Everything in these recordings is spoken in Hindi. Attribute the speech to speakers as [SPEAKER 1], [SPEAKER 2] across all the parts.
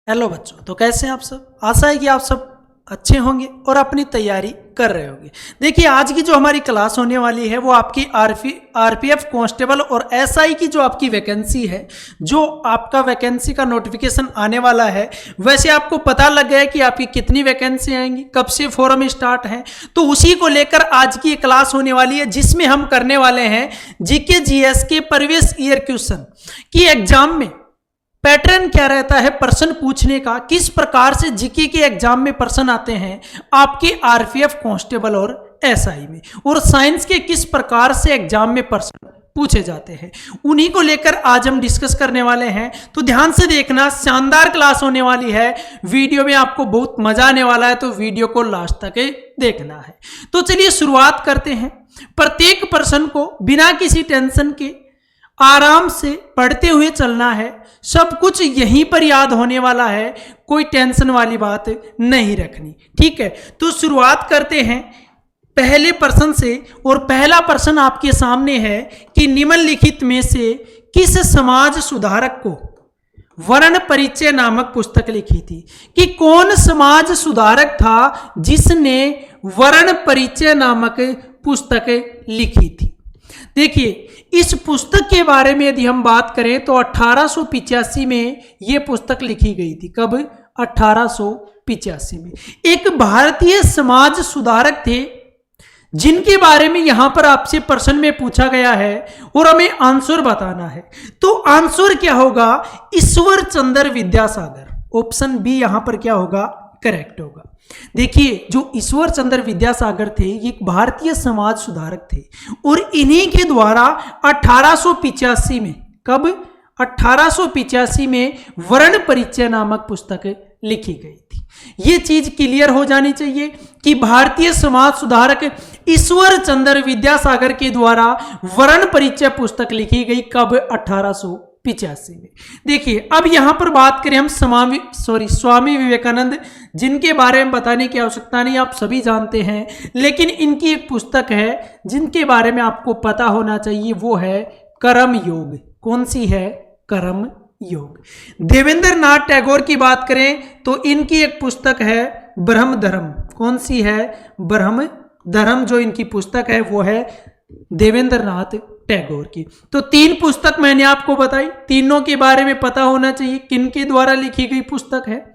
[SPEAKER 1] हेलो बच्चों, तो कैसे हैं आप सब। आशा है कि आप सब अच्छे होंगे और अपनी तैयारी कर रहे होंगे। देखिए, आज की जो हमारी क्लास होने वाली है वो आपकी आरपीएफ कांस्टेबल और एसआई की जो आपकी वैकेंसी है, जो आपका वैकेंसी का नोटिफिकेशन आने वाला है। वैसे आपको पता लग गया है कि आपकी कितनी वैकेंसी आएंगी, कब से फॉर्म स्टार्ट है, तो उसी को लेकर आज की क्लास होने वाली है, जिसमें हम करने वाले हैं जीके जीएस के प्रीवियस ईयर क्वेश्चन की एग्जाम में पैटर्न क्या रहता है प्रश्न पूछने का, किस प्रकार से जीके के एग्जाम में प्रश्न आते हैं आपके आरपीएफ कांस्टेबल और एसआई में, और साइंस के किस प्रकार से एग्जाम में प्रश्न पूछे जाते हैं, उन्हीं को लेकर आज हम डिस्कस करने वाले हैं। तो ध्यान से देखना, शानदार क्लास होने वाली है, वीडियो में आपको बहुत मजा आने वाला है, तो वीडियो को लास्ट तक देखना है। तो चलिए शुरुआत करते हैं। प्रत्येक प्रश्न को बिना किसी टेंशन के आराम से पढ़ते हुए चलना है, सब कुछ यहीं पर याद होने वाला है, कोई टेंशन वाली बात नहीं रखनी, ठीक है। तो शुरुआत करते हैं पहले प्रश्न से, और पहला प्रश्न आपके सामने है कि निम्नलिखित में से किस समाज सुधारक को वर्ण परिचय नामक पुस्तक लिखी थी, कि कौन समाज सुधारक था जिसने वर्ण परिचय नामक पुस्तक लिखी थी। देखिए, इस पुस्तक के बारे में यदि हम बात करें तो 1885 में यह पुस्तक लिखी गई थी। कब? 1885 में। एक भारतीय समाज सुधारक थे जिनके बारे में यहां पर आपसे प्रश्न में पूछा गया है और हमें आंसर बताना है। तो आंसर क्या होगा? ईश्वर चंद्र विद्यासागर। ऑप्शन बी यहां पर क्या होगा? करेक्ट होगा। देखिए, जो ईश्वर चंद्र विद्यासागर थे ये एक भारतीय समाज सुधारक थे, और इन्हीं के द्वारा 1885 में, कब? 1885 में वर्ण परिचय नामक पुस्तक लिखी गई थी। ये चीज क्लियर हो जानी चाहिए कि भारतीय समाज सुधारक ईश्वर चंद्र विद्यासागर के द्वारा वर्ण परिचय पुस्तक लिखी गई। कब? 1885 में। देखिए, अब यहां पर बात करें हम स्वामी विवेकानंद, जिनके बारे में बताने की आवश्यकता नहीं, आप सभी जानते हैं, लेकिन इनकी एक पुस्तक है जिनके बारे में आपको पता होना चाहिए, वो है कर्म योग। कौन सी है? कर्म योग। देवेंद्र नाथ टैगोर की बात करें तो इनकी एक पुस्तक है ब्रह्म धर्म। कौन सी है? ब्रह्म धर्म। जो इनकी पुस्तक है वो है देवेंद्र नाथ टैगोर की। तो तीन पुस्तक मैंने आपको बताई, तीनों के बारे में पता होना चाहिए किनके द्वारा लिखी गई पुस्तक है।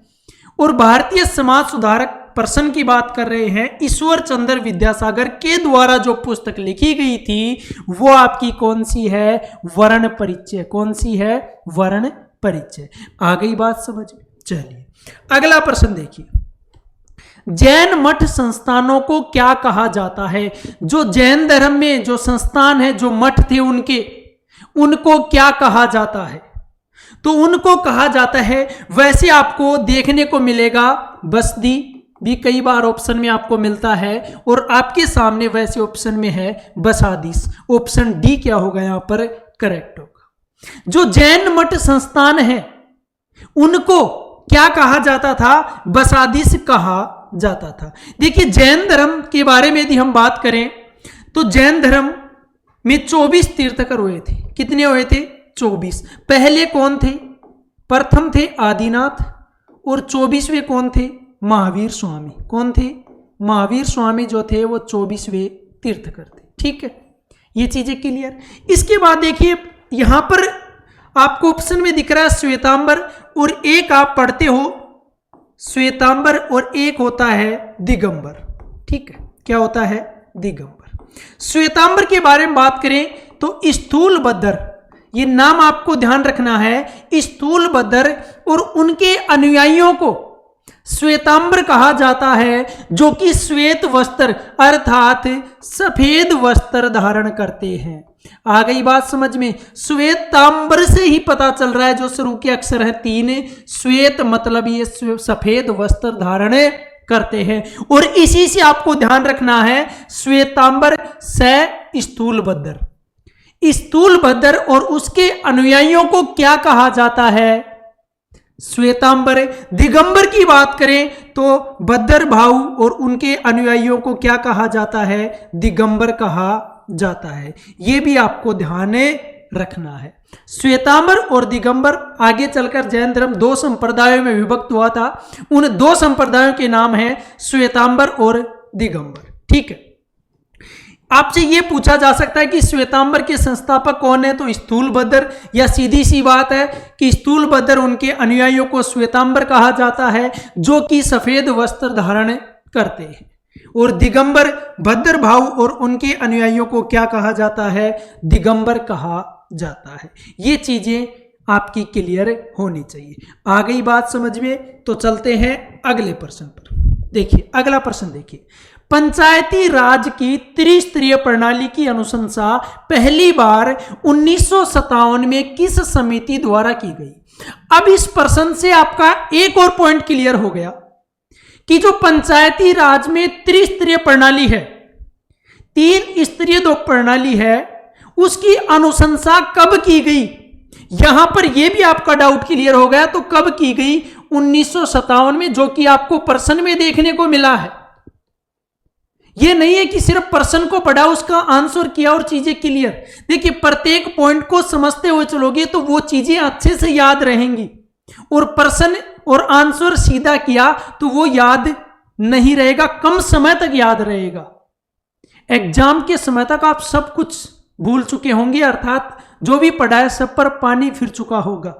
[SPEAKER 1] और भारतीय समाज सुधारक प्रश्न की बात कर रहे हैं, ईश्वर चंद्र विद्यासागर के द्वारा जो पुस्तक लिखी गई थी वो आपकी कौन सी है? वर्ण परिचय। कौन सी है? वर्ण परिचय। आ गई बात समझ में? चलिए अगला प्रश्न देखिए, जैन मठ संस्थानों को क्या कहा जाता है? जो जैन धर्म में जो संस्थान है, जो मठ थे उनके, उनको क्या कहा जाता है? तो उनको कहा जाता है, वैसे आपको देखने को मिलेगा बसदी भी कई बार ऑप्शन में आपको मिलता है, और आपके सामने वैसे ऑप्शन में है बसादीस। ऑप्शन डी क्या होगा यहां पर? करेक्ट होगा। जो जैन मठ संस्थान है उनको क्या कहा जाता था? बसादीस कहा जाता था। देखिए, जैन धर्म के बारे में यदि हम बात करें तो जैन धर्म में 24 तीर्थकर हुए थे। कितने हुए थे? 24। पहले कौन थे? प्रथम थे आदिनाथ, और 24वें कौन थे? महावीर स्वामी। कौन थे? महावीर स्वामी जो थे वो 24वें तीर्थकर थे। ठीक है, ये चीजें क्लियर। इसके बाद देखिए, यहां पर आपको ऑप्शन में दिख रहा है श्वेतांबर, और एक आप पढ़ते हो श्वेतांबर, और एक होता है दिगंबर। ठीक है, क्या होता है? दिगंबर। श्वेतांबर के बारे में बात करें तो स्थूलभद्र, ये नाम आपको ध्यान रखना है, स्थूलभद्र, और उनके अनुयायियों को श्वेतांबर कहा जाता है, जो कि श्वेत वस्त्र अर्थात सफेद वस्त्र धारण करते हैं। आ गई बात समझ में? श्वेतांबर से ही पता चल रहा है, जो शुरू के अक्षर है 3, श्वेत मतलब ये सफेद वस्त्र धारण करते हैं, और इसी से आपको ध्यान रखना है श्वेतांबर से स्थूलभद्र। स्थूलभद्र और उसके अनुयायियों को क्या कहा जाता है? श्वेतांबर। दिगंबर की बात करें तो भद्र भाऊ और उनके अनुयायियों को क्या कहा जाता है? दिगंबर कहा जाता है। ये भी आपको ध्यान रखना है। श्वेतांबर और दिगंबर, आगे चलकर जैन धर्म 2 संप्रदायों में विभक्त हुआ था। उन 2 संप्रदायों के नाम है श्वेतांबर और दिगंबर। ठीक है, आपसे ये पूछा जा सकता है कि श्वेतांबर के संस्थापक कौन है, तो स्थूलभद्र, या सीधी सी बात है कि स्थूलभद्र उनके अनुयायियों को श्वेतांबर कहा जाता है, जो कि सफेद वस्त्र धारण करते हैं। और दिगंबर भद्र भाव और उनके अनुयायियों को क्या कहा जाता है, दिगंबर कहा जाता है। ये चीजें आपकी क्लियर होनी चाहिए। आ गई बात समझ में? तो चलते हैं अगले प्रश्न पर। देखिए अगला प्रश्न देखिए, पंचायती राज की त्रिस्तरीय प्रणाली की अनुशंसा पहली बार 1957 में किस समिति द्वारा की गई? अब इस प्रश्न से आपका एक और पॉइंट क्लियर हो गया कि जो पंचायती राज में त्रिस्तरीय प्रणाली है, 3 स्तरीय दो प्रणाली है, उसकी अनुशंसा कब की गई? यहां पर यह भी आपका डाउट क्लियर हो गया। तो कब की गई? 1957 में, जो कि आपको प्रश्न में देखने को मिला है। यह नहीं है कि सिर्फ प्रश्न को पढ़ा, उसका आंसर किया और चीजें क्लियर। देखिए प्रत्येक पॉइंट को समझते हुए चलोगे तो वो चीजें अच्छे से याद रहेंगी, और प्रश्न और आंसर सीधा किया तो वो याद नहीं रहेगा, कम समय तक याद रहेगा। एग्जाम के समय तक आप सब कुछ भूल चुके होंगे, अर्थात जो भी पढ़ा है सब पर पानी फिर चुका होगा।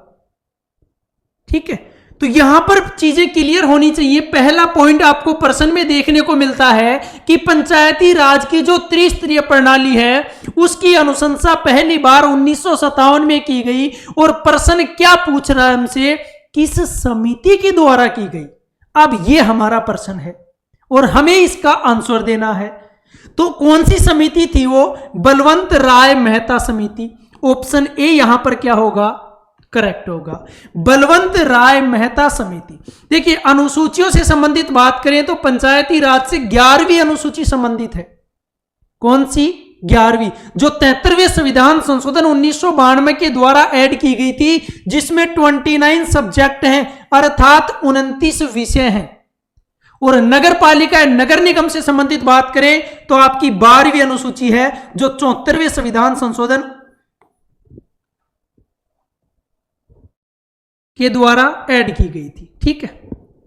[SPEAKER 1] ठीक है, तो यहां पर चीजें क्लियर होनी चाहिए। पहला पॉइंट आपको प्रश्न में देखने को मिलता है कि पंचायती राज की जो त्रिस्तरीय प्रणाली है उसकी अनुशंसा पहली बार 1957 में की गई। और प्रश्न क्या पूछ रहा है हमसे? किस समिति के द्वारा की गई? अब यह हमारा प्रश्न है और हमें इसका आंसर देना है। तो कौन सी समिति थी वो? बलवंत राय मेहता समिति। ऑप्शन ए यहां पर क्या होगा? करेक्ट होगा, बलवंत राय मेहता समिति। देखिए अनुसूचियों से संबंधित बात करें तो पंचायती राज से 11वीं अनुसूची संबंधित है। कौन सी? 11वीं, जो 73वें संविधान संशोधन 1992 के द्वारा ऐड की गई थी, जिसमें 29 सब्जेक्ट हैं, अर्थात 29 विषय हैं। और नगर पालिका नगर निगम से संबंधित बात करें तो आपकी 12वीं अनुसूची है, जो 74वें संविधान संशोधन के द्वारा ऐड की गई थी। ठीक है,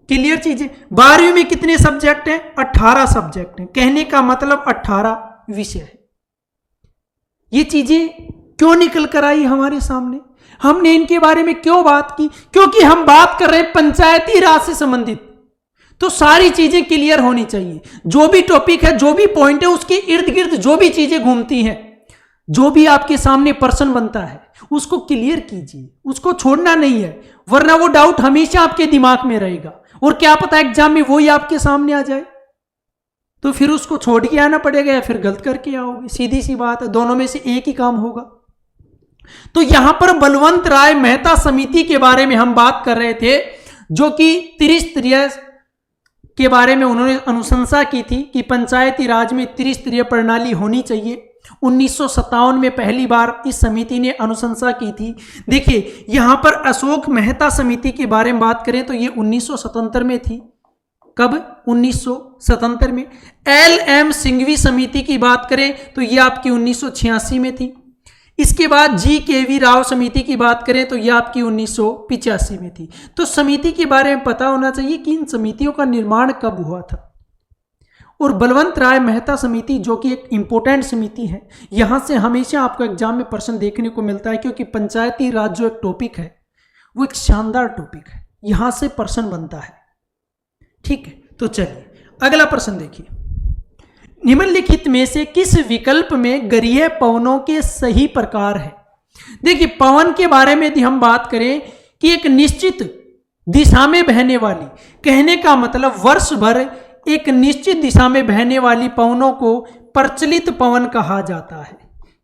[SPEAKER 1] क्लियर चीजें। 12वीं में कितने सब्जेक्ट हैं? 18 सब्जेक्ट हैं। कहने का मतलब 18 विषय है। ये चीजें क्यों निकल कर आई हमारे सामने? हमने इनके बारे में क्यों बात की? क्योंकि हम बात कर रहे हैं पंचायती राज से संबंधित, तो सारी चीजें क्लियर होनी चाहिए। जो भी टॉपिक है, जो भी पॉइंट है, उसके इर्द गिर्द जो भी चीजें घूमती हैं, जो भी आपके सामने प्रश्न बनता है, उसको क्लियर कीजिए, उसको छोड़ना नहीं है, वरना वो डाउट हमेशा आपके दिमाग में रहेगा और क्या पता एग्जाम में वही आपके सामने आ जाए, तो फिर उसको छोड़ के आना पड़ेगा या फिर गलत करके आओगे। सीधी सी बात है, दोनों में से एक ही काम होगा। तो यहां पर बलवंत राय मेहता समिति के बारे में हम बात कर रहे थे, जो कि त्रिस्तरीय के बारे में उन्होंने अनुशंसा की थी कि पंचायती राज में त्रिस्तरीय प्रणाली होनी चाहिए। 1957 में पहली बार इस समिति ने अनुशंसा की थी। देखिए यहां पर अशोक मेहता समिति के बारे में बात करें तो ये 1977 में थी। कब? 1977 में। LM सिंघवी समिति की बात करें तो ये आपकी 1986 में थी। इसके बाद GKV राव समिति की बात करें तो यह आपकी 1985 में थी। तो समिति के बारे में पता होना चाहिए कि इन समितियों का निर्माण कब हुआ था। और बलवंत राय मेहता समिति जो कि एक इंपॉर्टेंट समिति है, यहां से हमेशा आपको एग्जाम में प्रश्न देखने को मिलता है, क्योंकि पंचायती राज जो एक टॉपिक है वो एक शानदार टॉपिक है, यहां से प्रश्न बनता है। ठीक है, तो चलिए अगला प्रश्न देखिए। निम्नलिखित में से किस विकल्प में गरीय पवनों के सही प्रकार है? देखिए पवन के बारे में यदि हम बात करें कि एक निश्चित दिशा में बहने वाली, कहने का मतलब वर्ष भर एक निश्चित दिशा में बहने वाली पवनों को प्रचलित पवन कहा जाता है।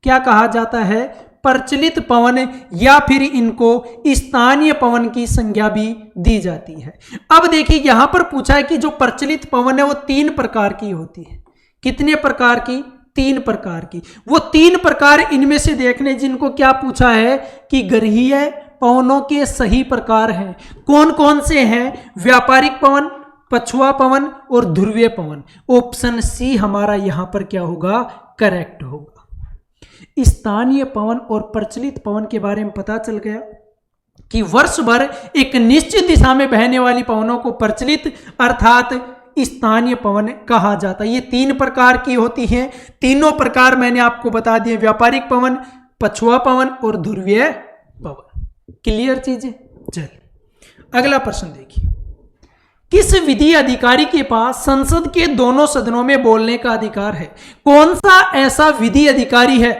[SPEAKER 1] क्या कहा जाता है? प्रचलित पवन, या फिर इनको स्थानीय पवन की संज्ञा भी दी जाती है। अब देखिए यहां पर पूछा है कि जो प्रचलित पवन है वो 3 प्रकार की होती है। कितने प्रकार की? 3 प्रकार की। वो 3 प्रकार इनमें से देखने जिनको क्या पूछा है कि गरीय पवनों के सही प्रकार हैं। कौन कौन से हैं? व्यापारिक पवन, पछुआ पवन और ध्रुवीय पवन। ऑप्शन सी हमारा यहां पर क्या होगा? करेक्ट होगा। स्थानीय पवन और प्रचलित पवन के बारे में पता चल गया कि वर्ष भर एक निश्चित दिशा में बहने वाली पवनों को प्रचलित अर्थात स्थानीय पवन कहा जाता है। ये 3 प्रकार की होती हैं। तीनों प्रकार मैंने आपको बता दिए, व्यापारिक पवन, पछुआ पवन और ध्रुवीय पवन। क्लियर चीजें। चलिए अगला प्रश्न देखिए, किस विधि अधिकारी के पास संसद के दोनों सदनों में बोलने का अधिकार है? कौन सा ऐसा विधि अधिकारी है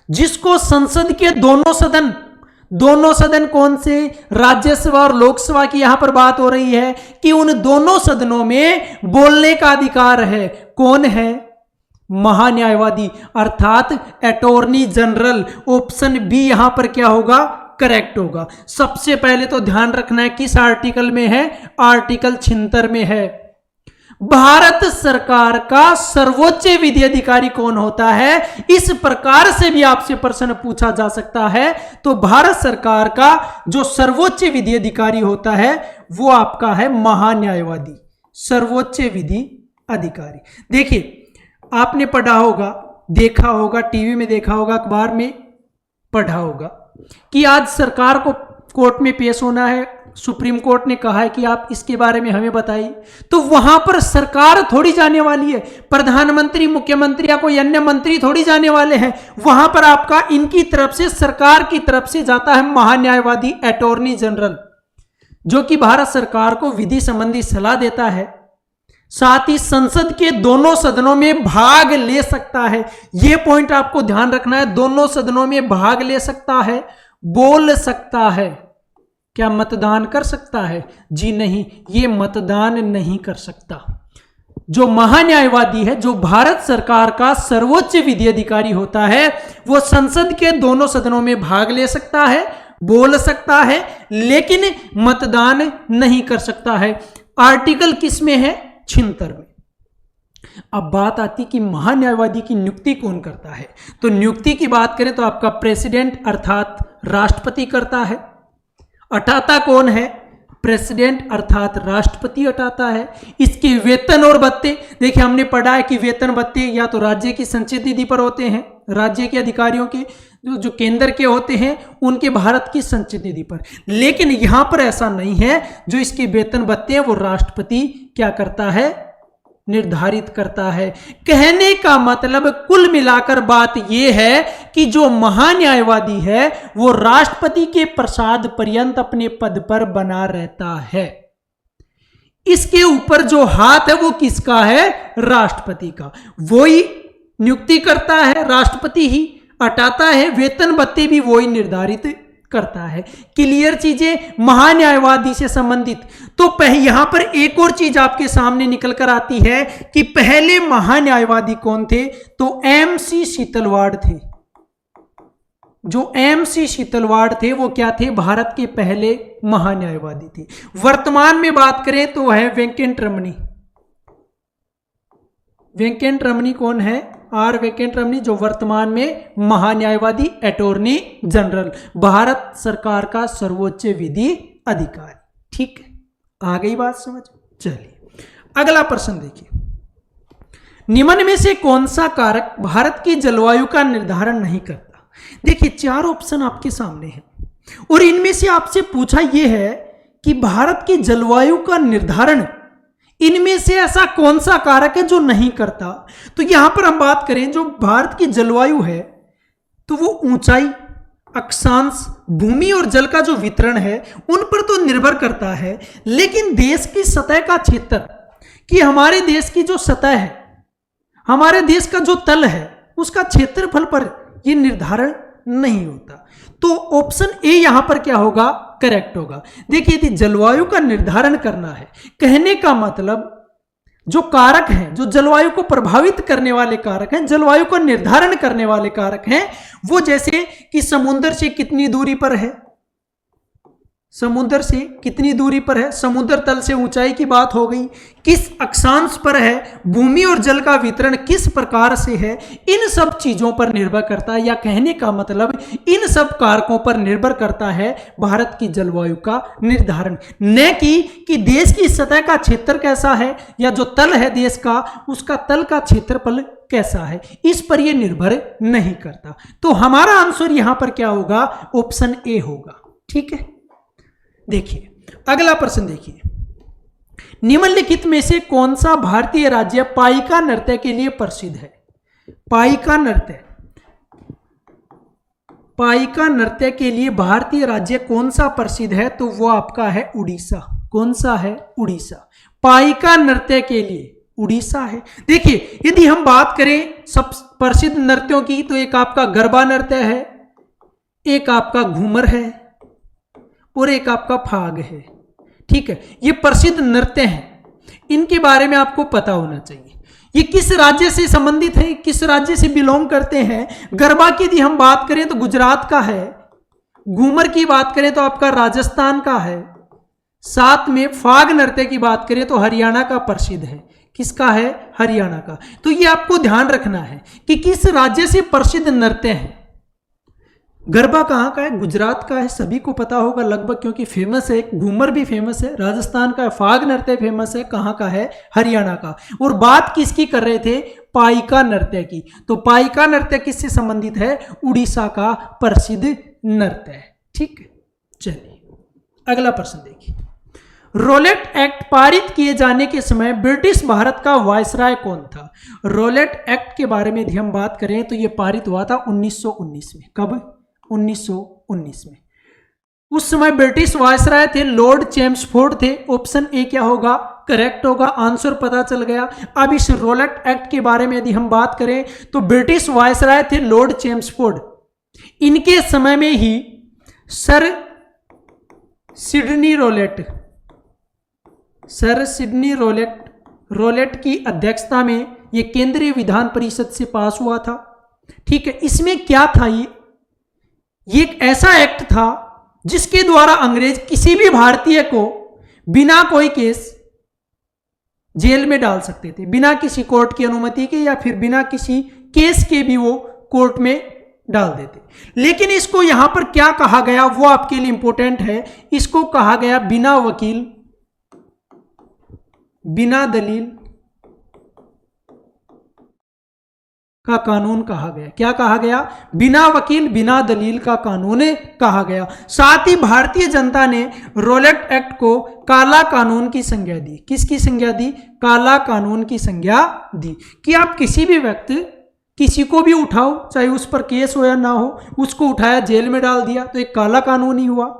[SPEAKER 1] जिसको संसद के दोनों सदन कौन से? राज्यसभा और लोकसभा की यहां पर बात हो रही है कि उन दोनों सदनों में बोलने का अधिकार है। कौन है? महान्यायवादी अर्थात अटॉर्नी जनरल। ऑप्शन बी यहां पर क्या होगा? करेक्ट होगा। सबसे पहले तो ध्यान रखना है किस आर्टिकल में है? आर्टिकल 76 में है। भारत सरकार का सर्वोच्च विधि अधिकारी कौन होता है? इस प्रकार से भी आपसे प्रश्न पूछा जा सकता है। तो भारत सरकार का जो सर्वोच्च विधि अधिकारी होता है वो आपका है महान्यायवादी, सर्वोच्च विधि अधिकारी। देखिए आपने पढ़ा होगा, देखा होगा, टीवी में देखा होगा, अखबार में पढ़ा होगा कि आज सरकार को कोर्ट में पेश होना है, सुप्रीम कोर्ट ने कहा है कि आप इसके बारे में हमें बताइए। तो वहां पर सरकार थोड़ी जाने वाली है, प्रधानमंत्री, मुख्यमंत्री या कोई अन्य मंत्री थोड़ी जाने वाले हैं। वहां पर आपका इनकी तरफ से, सरकार की तरफ से जाता है महान्यायवादी, अटॉर्नी जनरल, जो कि भारत सरकार को विधि संबंधी सलाह देता है। साथ ही संसद के दोनों सदनों में भाग ले सकता है। यह पॉइंट आपको ध्यान रखना है, दोनों सदनों में भाग ले सकता है, बोल सकता है। क्या मतदान कर सकता है? जी नहीं, ये मतदान नहीं कर सकता। जो महान्यायवादी है, जो भारत सरकार का सर्वोच्च विधि अधिकारी होता है, वो संसद के दोनों सदनों में भाग ले सकता है, बोल सकता है, लेकिन मतदान नहीं कर सकता है। आर्टिकल किस में है? 76 में। अब बात आती कि महान्यायवादी की नियुक्ति कौन करता है। तो नियुक्ति की बात करें तो आपका प्रेसिडेंट अर्थात राष्ट्रपति करता है। हटाता कौन है? प्रेसिडेंट अर्थात राष्ट्रपति हटाता है। इसके वेतन और भत्ते, देखिए हमने पढ़ा है कि वेतन भत्ते या तो राज्य की संचित निधि पर होते हैं, राज्य के अधिकारियों के, जो केंद्र के होते हैं उनके भारत की संचित निधि पर। लेकिन यहां पर ऐसा नहीं है, जो इसके वेतन भत्ते हैं वो राष्ट्रपति क्या करता है? निर्धारित करता है। कहने का मतलब कुल मिलाकर बात यह है कि जो महान्यायवादी है वो राष्ट्रपति के प्रसाद पर्यंत अपने पद पर बना रहता है। इसके ऊपर जो हाथ है वो किसका है? राष्ट्रपति का। वही नियुक्ति करता है, राष्ट्रपति ही हटाता है, वेतन भत्ते भी वही निर्धारित करता है। क्लियर चीजें महान्यायवादी से संबंधित। तो यहां पर एक और चीज आपके सामने निकल कर आती है कि पहले महान्यायवादी कौन थे? तो एमसी शीतलवाड़ थे। जो एमसी शीतलवाड़ थे वो क्या थे? भारत के पहले महान्यायवादी थे। वर्तमान में बात करें तो है वेंकट रमनी। वेंकट रमनी कौन है? आर वेंकट रमनी, जो वर्तमान में महान्यायवादी, अटॉर्नी जनरल, भारत सरकार का सर्वोच्च विधि अधिकारी। ठीक है, आ गई बात समझ? चलिए अगला प्रश्न देखिए, निम्न में से कौन सा कारक भारत की जलवायु का निर्धारण नहीं करता? देखिए 4 ऑप्शन आपके सामने हैं और इनमें से आपसे पूछा यह है कि भारत की जलवायु का निर्धारण इनमें से ऐसा कौन सा कारक है जो नहीं करता। तो यहां पर हम बात करें, जो भारत की जलवायु है तो वो ऊंचाई, अक्षांश, भूमि और जल का जो वितरण है उन पर तो निर्भर करता है। लेकिन देश की सतह का क्षेत्र, कि हमारे देश की जो सतह है, हमारे देश का जो तल है, उसका क्षेत्रफल पर यह निर्धारण नहीं होता। तो ऑप्शन ए यहां पर क्या होगा? करेक्ट होगा। देखिए यदि जलवायु का निर्धारण करना है, कहने का मतलब जो कारक हैं, जो जलवायु को प्रभावित करने वाले कारक हैं, जलवायु को निर्धारण करने वाले कारक हैं, वो जैसे कि समुद्र से कितनी दूरी पर है, समुद्र से कितनी दूरी पर है, समुद्र तल से ऊंचाई की बात हो गई, किस अक्षांश पर है, भूमि और जल का वितरण किस प्रकार से है, इन सब चीजों पर निर्भर करता है, या कहने का मतलब इन सब कारकों पर निर्भर करता है भारत की जलवायु का निर्धारण। न कि देश की सतह का क्षेत्र कैसा है या जो तल है देश का उसका तल का क्षेत्रफल कैसा है, इस पर यह निर्भर नहीं करता। तो हमारा आंसर यहां पर क्या होगा, ऑप्शन ए होगा। ठीक है, देखिए अगला प्रश्न देखिए, निम्नलिखित में से कौन सा भारतीय राज्य पाइका नृत्य के लिए प्रसिद्ध है। पाइका नृत्य के लिए भारतीय राज्य कौन सा प्रसिद्ध है, तो वो आपका है उड़ीसा। कौन सा है, उड़ीसा। पाइका नृत्य के लिए उड़ीसा है। देखिए यदि हम बात करें सब प्रसिद्ध नृत्यों की, तो एक आपका गरबा नृत्य है, एक आपका घूमर है और एक आपका फाग है। ठीक है, ये प्रसिद्ध नृत्य हैं, इनके बारे में आपको पता होना चाहिए। ये किस राज्य से संबंधित है, किस राज्य से बिलोंग करते हैं। गरबा की यदि हम बात करें तो गुजरात का है, घूमर की बात करें तो आपका राजस्थान का है, साथ में फाग नृत्य की बात करें तो हरियाणा का प्रसिद्ध है। किसका है, हरियाणा का। तो ये आपको ध्यान रखना है कि किस राज्य से प्रसिद्ध नृत्य है। गरबा कहाँ का है, गुजरात का है, सभी को पता होगा लगभग, क्योंकि फेमस है। घूमर भी फेमस है, राजस्थान का है। फाग नृत्य फेमस है, कहाँ का है, हरियाणा का। और बात किसकी कर रहे थे, पाइका नृत्य की। तो पाइका नृत्य किससे संबंधित है, उड़ीसा का प्रसिद्ध नृत्य है। ठीक है, चलिए अगला प्रश्न देखिए, रोलेट एक्ट पारित किए जाने के समय ब्रिटिश भारत का वायसराय कौन था। रोलेट एक्ट के बारे में यदि हम बात करें तो यह पारित हुआ था 1919 में। कब, 1919 में। उस समय ब्रिटिश वायसराय थे लॉर्ड चेम्सफोर्ड थे। ऑप्शन ए क्या होगा, करेक्ट होगा। आंसर पता चल गया। अब इस रोलेट एक्ट के बारे में यदि हम बात करें तो ब्रिटिश वायसराय थे लॉर्ड चेम्सफोर्ड। इनके समय में ही सर सिडनी रोलेट की अध्यक्षता में यह केंद्रीय विधान परिषद से पास हुआ था। ठीक है, इसमें क्या था, ये एक ऐसा एक्ट था जिसके द्वारा अंग्रेज किसी भी भारतीय को बिना कोई केस जेल में डाल सकते थे, बिना किसी कोर्ट की अनुमति के या फिर बिना किसी केस के भी वो कोर्ट में डाल देते। लेकिन इसको यहां पर क्या कहा गया वो आपके लिए इंपॉर्टेंट है। इसको कहा गया बिना वकील बिना दलील का कानून कहा गया। क्या कहा गया, बिना वकील बिना दलील का कानून कहा गया। साथ ही भारतीय जनता ने रोलेट एक्ट को काला कानून की संज्ञा दी। किसकी संज्ञा दी, काला कानून की संज्ञा दी कि आप किसी भी व्यक्ति किसी को भी उठाओ, चाहे उस पर केस हो या ना हो, उसको उठाया जेल में डाल दिया तो एक काला कानून ही हुआ।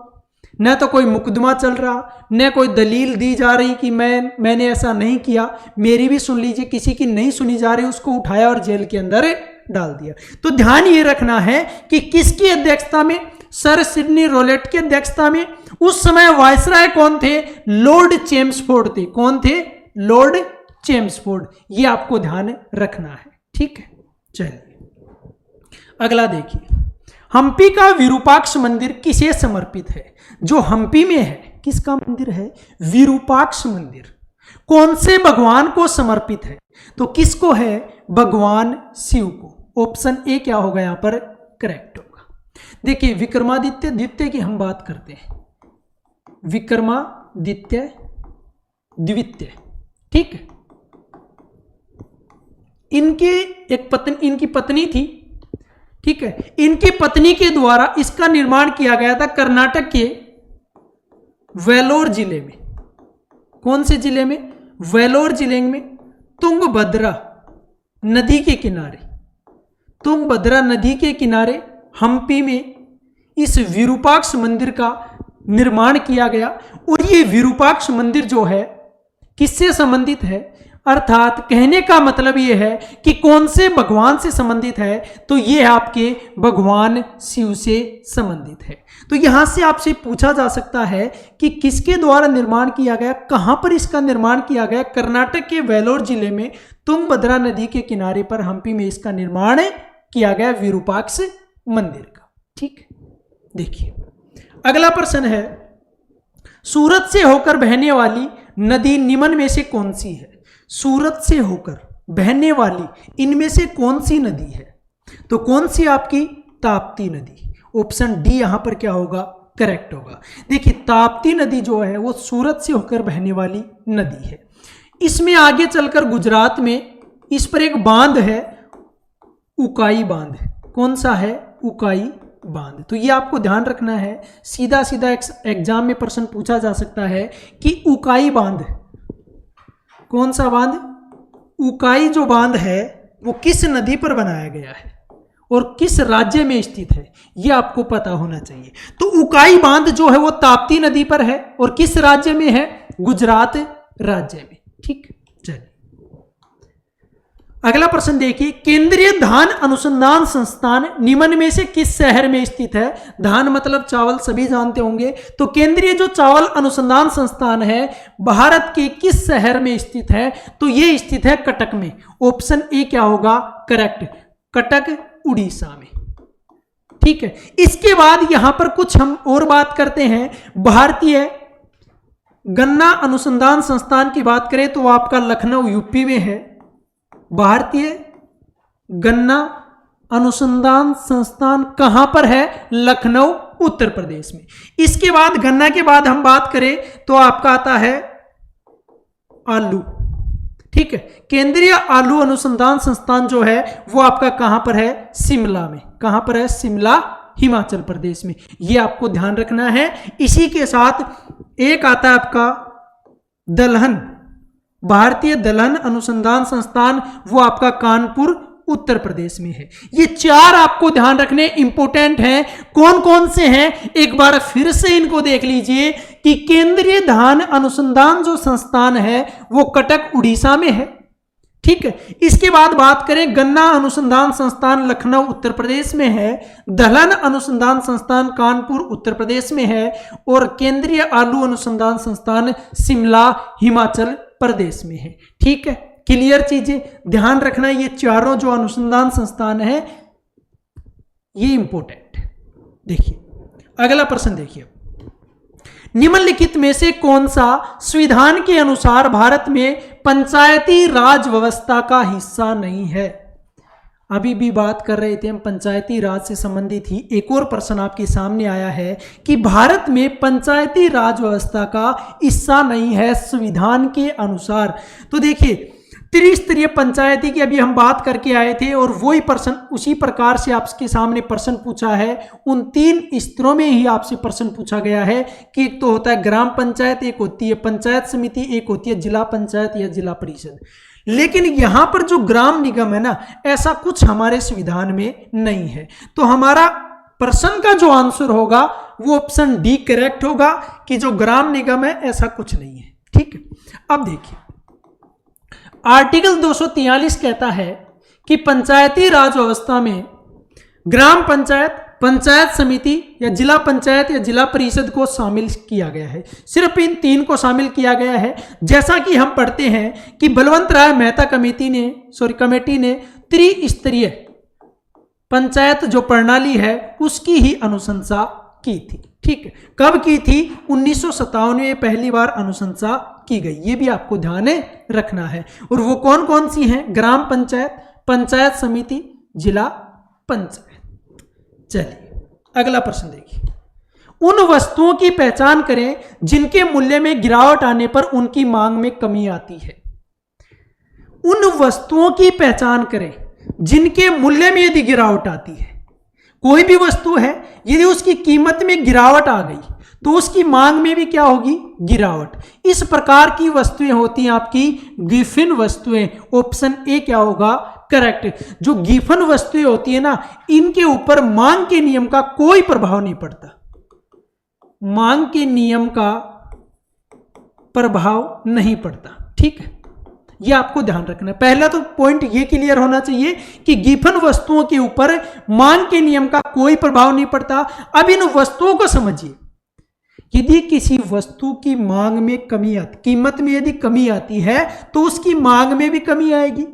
[SPEAKER 1] न तो कोई मुकदमा चल रहा, न कोई दलील दी जा रही कि मैंने ऐसा नहीं किया, मेरी भी सुन लीजिए, किसी की नहीं सुनी जा रही, उसको उठाया और जेल के अंदर डाल दिया। तो ध्यान ये रखना है कि किसकी अध्यक्षता में, सर सिडनी रोलेट की अध्यक्षता में। उस समय वायसराय कौन थे, लॉर्ड चेम्सफोर्ड थे। कौन थे, लॉर्ड चेम्सफोर्ड। ये आपको ध्यान रखना है। ठीक है, चलिए अगला देखिए, हम्पी का विरूपाक्ष मंदिर किसे समर्पित है। जो हम्पी में है किसका मंदिर है, विरूपाक्ष मंदिर। कौन से भगवान को समर्पित है, तो किसको है, भगवान शिव को। ऑप्शन ए क्या होगा यहां पर, करेक्ट होगा। देखिए विक्रमादित्य द्वितीय की हम बात करते हैं, विक्रमादित्य द्वितीय। ठीक है, इनकी पत्नी थी। ठीक है, इनकी पत्नी के द्वारा इसका निर्माण किया गया था कर्नाटक के वेलोर जिले में। कौन से जिले में, वेलोर जिले में, तुंगभद्रा नदी के किनारे, तुंगभद्रा नदी के किनारे हम्पी में इस विरूपाक्ष मंदिर का निर्माण किया गया। और ये विरूपाक्ष मंदिर जो है किससे संबंधित है, अर्थात कहने का मतलब यह है कि कौन से भगवान से संबंधित है, तो यह आपके भगवान शिव से संबंधित है। तो यहां से आपसे पूछा जा सकता है कि किसके द्वारा निर्माण किया गया, कहां पर इसका निर्माण किया गया। कर्नाटक के वेलोर जिले में तुंगभद्रा नदी के किनारे पर हम्पी में इसका निर्माण किया गया, विरूपाक्ष मंदिर का। ठीक है, देखिए अगला प्रश्न है, सूरत से होकर बहने वाली नदी निम्न में से कौन सी है? सूरत से होकर बहने वाली इनमें से कौन सी नदी है? तो कौन सी आपकी? ताप्ती नदी। ऑप्शन डी यहां पर क्या होगा? करेक्ट होगा। देखिए ताप्ती नदी जो है वो सूरत से होकर बहने वाली नदी है। इसमें आगे चलकर गुजरात में इस पर एक बांध है, उकाई बांध। कौन सा है? उकाई बांध। तो ये आपको ध्यान रखना है, सीधा सीधा एग्जाम में प्रश्न पूछा जा सकता है कि उकाई बांध, कौन सा बांध? उकाई जो बांध है वो किस नदी पर बनाया गया है और किस राज्य में स्थित है, ये आपको पता होना चाहिए। तो उकाई बांध जो है वो ताप्ती नदी पर है और किस राज्य में है? गुजरात राज्य में। ठीक, चलिए अगला प्रश्न देखिए, केंद्रीय धान अनुसंधान संस्थान निम्न में से किस शहर में स्थित है? धान मतलब चावल, सभी जानते होंगे। तो केंद्रीय जो चावल अनुसंधान संस्थान है भारत के किस शहर में स्थित है? तो ये स्थित है कटक में। ऑप्शन ए क्या होगा? करेक्ट, कटक उड़ीसा में। ठीक है, इसके बाद यहां पर कुछ हम और बात करते हैं। भारतीय गन्ना अनुसंधान संस्थान की बात करें तो आपका लखनऊ यूपी में है। भारतीय गन्ना अनुसंधान संस्थान कहां पर है? लखनऊ उत्तर प्रदेश में। इसके बाद गन्ना के बाद हम बात करें तो आपका आता है आलू। ठीक है, केंद्रीय आलू अनुसंधान संस्थान जो है वो आपका कहां पर है? शिमला में। कहां पर है? शिमला, हिमाचल प्रदेश में। ये आपको ध्यान रखना है। इसी के साथ एक आता है आपका दलहन, भारतीय दलहन अनुसंधान संस्थान, वो आपका कानपुर उत्तर प्रदेश में है। ये चार आपको ध्यान रखने इंपॉर्टेंट हैं। कौन कौन से हैं एक बार फिर से इनको देख लीजिए कि केंद्रीय धान अनुसंधान जो संस्थान है वो कटक उड़ीसा में है। ठीक है, इसके बाद बात करें गन्ना अनुसंधान संस्थान लखनऊ उत्तर प्रदेश में है, दलहन अनुसंधान संस्थान कानपुर उत्तर प्रदेश में है और केंद्रीय आलू अनुसंधान संस्थान शिमला हिमाचल प्रदेश में है। ठीक है, क्लियर चीजें ध्यान रखना। ये चारों जो अनुसंधान संस्थान है ये इंपॉर्टेंट है। देखिए अगला प्रश्न देखिए, निम्नलिखित में से कौन सा संविधान के अनुसार भारत में पंचायती राज व्यवस्था का हिस्सा नहीं है? अभी भी बात कर रहे थे हम पंचायती राज से संबंधित ही। एक और प्रश्न आपके सामने आया है कि भारत में पंचायती राज व्यवस्था का हिस्सा नहीं है संविधान के अनुसार। तो देखिए त्रिस्तरीय पंचायती की अभी हम बात करके आए थे और वही प्रश्न उसी प्रकार से आपके सामने प्रश्न पूछा है। उन तीन स्तरों में ही आपसे प्रश्न पूछा गया है कि एक तो होता है ग्राम पंचायत, एक होती है पंचायत समिति, एक होती है जिला पंचायत या जिला परिषद। लेकिन यहां पर जो ग्राम निगम है ना, ऐसा कुछ हमारे संविधान में नहीं है। तो हमारा प्रश्न का जो आंसर होगा वो ऑप्शन डी करेक्ट होगा कि जो ग्राम निगम है ऐसा कुछ नहीं है। ठीक है, अब देखिए आर्टिकल 243 कहता है कि पंचायती राज व्यवस्था में ग्राम पंचायत, पंचायत समिति या जिला पंचायत या जिला परिषद को शामिल किया गया है। सिर्फ इन तीन को शामिल किया गया है। जैसा कि हम पढ़ते हैं कि बलवंत राय मेहता कमेटी ने त्रिस्तरीय पंचायत जो प्रणाली है उसकी ही अनुशंसा की थी। ठीक है, कब की थी? 1957 में पहली बार अनुशंसा की गई। ये भी आपको ध्यान रखना है। और वो कौन कौन सी हैं? ग्राम पंचायत, पंचायत समिति, जिला पंचायत। चलिए अगला प्रश्न देखिए, उन वस्तुओं की पहचान करें जिनके मूल्य में गिरावट आने पर उनकी मांग में कमी आती है। उन वस्तुओं की पहचान करें जिनके मूल्य में यदि गिरावट आती है। कोई भी वस्तु है यदि उसकी कीमत में गिरावट आ गई तो उसकी मांग में भी क्या होगी? गिरावट। इस प्रकार की वस्तुएं होती हैं आपकी गिफिन वस्तुएं। ऑप्शन ए क्या होगा? करेक्ट। जो गिफिन वस्तुएं होती है ना, इनके ऊपर मांग के नियम का कोई प्रभाव नहीं पड़ता। मांग के नियम का प्रभाव नहीं पड़ता। ठीक है, ये आपको ध्यान रखना। पहला तो पॉइंट ये क्लियर होना चाहिए कि गिफिन वस्तुओं के ऊपर मांग के नियम का कोई प्रभाव नहीं पड़ता। अब इन वस्तुओं को समझिए। यदि किसी वस्तु की मांग में कमी आती, कीमत में यदि कमी आती है तो उसकी मांग में भी कमी आएगी।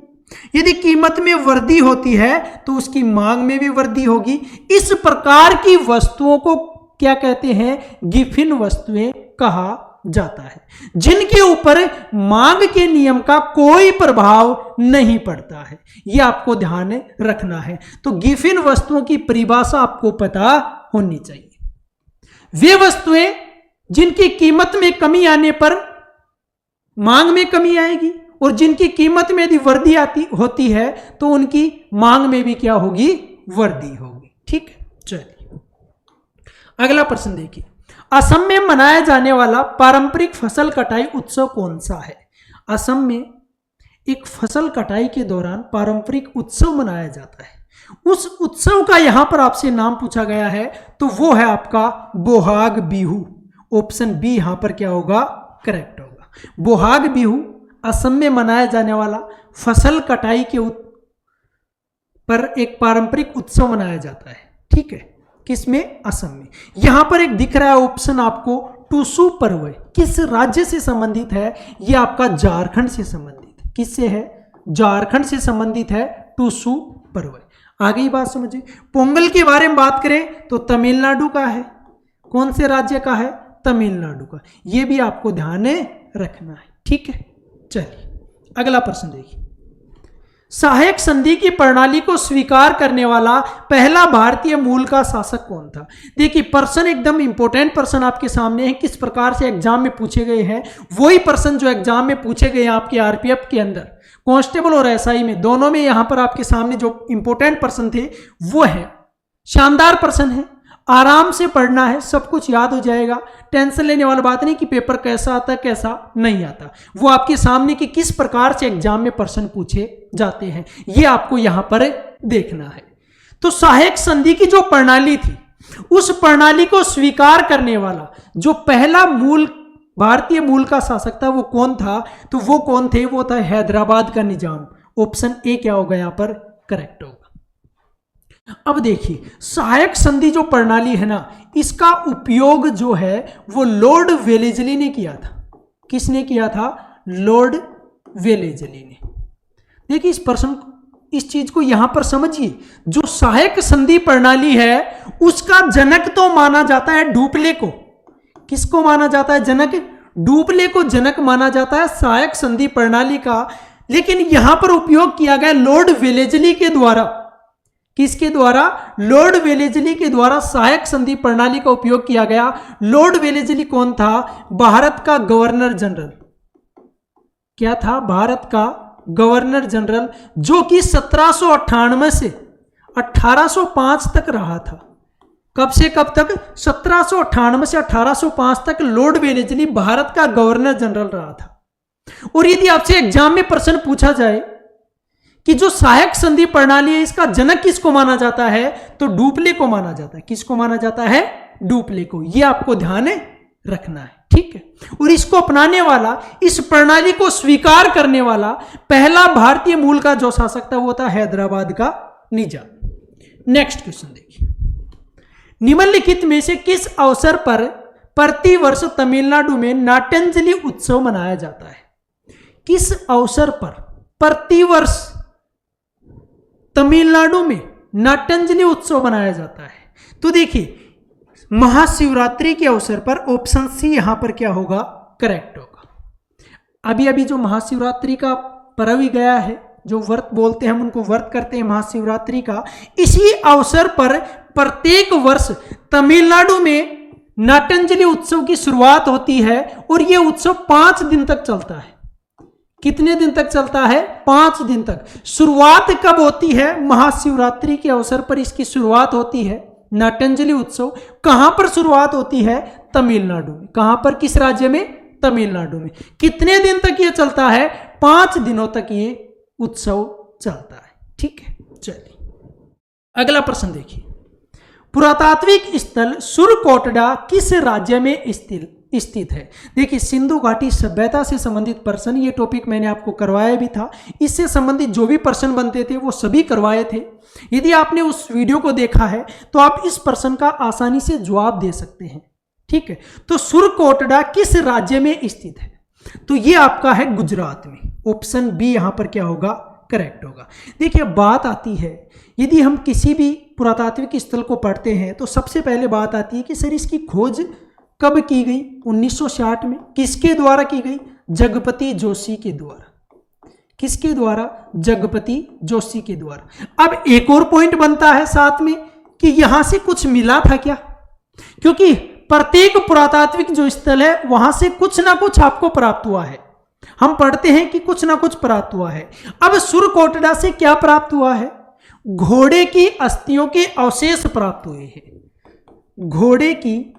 [SPEAKER 1] यदि कीमत में वृद्धि होती है तो उसकी मांग में भी वृद्धि होगी। इस प्रकार की वस्तुओं को क्या कहते हैं, गिफिन वस्तुएं कहा जाता है, जिनके ऊपर मांग के नियम का कोई प्रभाव नहीं पड़ता है। यह आपको ध्यान रखना है। तो गिफिन वस्तुओं की परिभाषा आपको पता होनी चाहिए। वे वस्तुएं जिनकी कीमत में कमी आने पर मांग में कमी आएगी, और जिनकी कीमत में यदि वृद्धि होती है तो उनकी मांग में भी क्या होगी, वृद्धि होगी। ठीक है, चलिए अगला प्रश्न देखिए। असम में मनाया जाने वाला पारंपरिक फसल कटाई उत्सव कौन सा है? असम में एक फसल कटाई के दौरान पारंपरिक उत्सव मनाया जाता है। उस उत्सव का यहां पर आपसे नाम पूछा गया है, तो वो है आपका बोहाग बिहू। ऑप्शन बी यहां पर क्या होगा, करेक्ट होगा। बोहाग बिहू असम में मनाया जाने वाला फसल कटाई के पर एक पारंपरिक उत्सव मनाया जाता है। ठीक है, किसमें, असम में। यहां पर एक दिख रहा है ऑप्शन आपको, टूसू पर्व किस राज्य से संबंधित है? यह आपका झारखंड से संबंधित है। किससे है? झारखंड से संबंधित है टूसू पर्व। आगे ही बात समझिए। पोंगल के बारे में बात करें तो तमिलनाडु का है। कौन से राज्य का है? तमिलनाडु का। यह भी आपको ध्यान रखना है। ठीक है, चलिए अगला प्रश्न देखिए। सहायक संधि की प्रणाली को स्वीकार करने वाला पहला भारतीय मूल का शासक कौन था? देखिए प्रश्न एकदम इंपॉर्टेंट प्रश्न आपके सामने है, किस प्रकार से एग्जाम में पूछे गए हैं। वही प्रश्न जो एग्जाम में पूछे गए हैं आपके आरपीएफ के अंदर, कांस्टेबल और एसआई में, दोनों में यहां पर आपके सामने जो इंपॉर्टेंट प्रश्न थे वो है। शानदार प्रश्न है, आराम से पढ़ना है, सब कुछ याद हो जाएगा। टेंशन लेने वाली बात नहीं कि पेपर कैसा आता है कैसा नहीं आता, वो आपके सामने कि किस प्रकार से एग्जाम में प्रश्न पूछे जाते हैं, ये आपको यहां पर देखना है। तो सहायक संधि की जो प्रणाली थी, उस प्रणाली को स्वीकार करने वाला जो पहला मूल भारतीय मूल का शासक था वो कौन था? तो वो कौन थे? वो था हैदराबाद का निजाम। ऑप्शन ए क्या होगा यहां पर, करेक्ट होगा। अब देखिए सहायक संधि जो प्रणाली है ना, इसका उपयोग जो है वो लॉर्ड वेलेजली ने किया था। किसने किया था? लॉर्ड वेलेजली ने। देखिए इस प्रश्न, इस चीज को यहां पर समझिए। जो सहायक संधि प्रणाली है उसका जनक तो माना जाता है डुप्ले को। किसको माना जाता है जनक? डुप्ले को जनक माना जाता है सहायक संधि प्रणाली का। लेकिन यहां पर उपयोग किया गया लॉर्ड वेलेजली के द्वारा। किसके द्वारा? लॉर्ड वेलेजली के द्वारा सहायक संधि प्रणाली का उपयोग किया गया। लॉर्ड वेलेजली कौन था? भारत का गवर्नर जनरल। क्या था? भारत का गवर्नर जनरल, जो कि 1798 से 1805 तक रहा था। कब से कब तक? 1798 से 1805 तक लॉर्ड वेलेजली भारत का गवर्नर जनरल रहा था। और यदि आपसे एग्जाम में प्रश्न पूछा जाए कि जो सहायक संधि प्रणाली है इसका जनक किसको माना जाता है, तो डुप्ले को माना जाता है। किसको माना जाता है? डुप्ले को। यह आपको ध्यान रखना है। ठीक है, और इसको अपनाने वाला, इस प्रणाली को स्वीकार करने वाला पहला भारतीय मूल का जो शासक था वो था हैदराबाद का निजाम। नेक्स्ट क्वेश्चन देखिए। निम्नलिखित में से किस अवसर पर प्रतिवर्ष तमिलनाडु में नाट्यांजलि उत्सव मनाया जाता है? किस अवसर पर प्रतिवर्ष तमिलनाडु में नाट्यांजलि उत्सव मनाया जाता है? तो देखिए महाशिवरात्रि के अवसर पर। ऑप्शन सी यहां पर क्या होगा, करेक्ट होगा। अभी अभी जो महाशिवरात्रि का पर्व ही गया है, जो व्रत बोलते हैं हम उनको व्रत करते हैं महाशिवरात्रि का, इसी अवसर पर प्रत्येक वर्ष तमिलनाडु में नाट्यांजलि उत्सव की शुरुआत होती है और यह उत्सव 5 दिन तक चलता है। कितने दिन तक चलता है? 5 दिन तक। शुरुआत कब होती है? महाशिवरात्रि के अवसर पर इसकी शुरुआत होती है नाट्यांजलि उत्सव। कहां पर शुरुआत होती है? तमिलनाडु में। कहां पर? किस राज्य में? तमिलनाडु में। कितने दिन तक यह चलता है? 5 दिनों तक ये उत्सव चलता है। ठीक है, चलिए अगला प्रश्न देखिए। पुरातात्विक स्थल सुरकोटडा किस राज्य में स्थित है? देखिए सिंधु घाटी सभ्यता से संबंधित प्रश्न, ये टॉपिक मैंने आपको करवाया भी था। इससे संबंधित जो भी प्रश्न बनते थे वो सभी करवाए थे। यदि आपने उस वीडियो को देखा है तो आप इस प्रश्न का आसानी से जवाब दे सकते हैं। ठीक है, तो सुरकोटडा किस राज्य में स्थित है? तो ये आपका है गुजरात में। ऑप्शन बी यहां पर क्या होगा, करेक्ट होगा। देखिए बात आती है, यदि हम किसी भी पुरातात्विक स्थल को पढ़ते हैं तो सबसे पहले बात आती है कि सर इसकी खोज कब की गई? 1960 में। किसके द्वारा की गई? जगपति जोशी के द्वारा। किसके द्वारा? जगपति जोशी के द्वारा। अब एक और पॉइंट बनता है साथ में कि यहां से कुछ मिला था क्या? क्योंकि प्रत्येक पुरातात्विक जो स्थल है वहां से कुछ ना कुछ आपको प्राप्त हुआ है। हम पढ़ते हैं कि कुछ ना कुछ प्राप्त हुआ है। अब सुरकोटड़ा से क्या प्राप्त हुआ है? घोड़े की अस्थियों के अवशेष प्राप्त हुए हैं। घोड़े की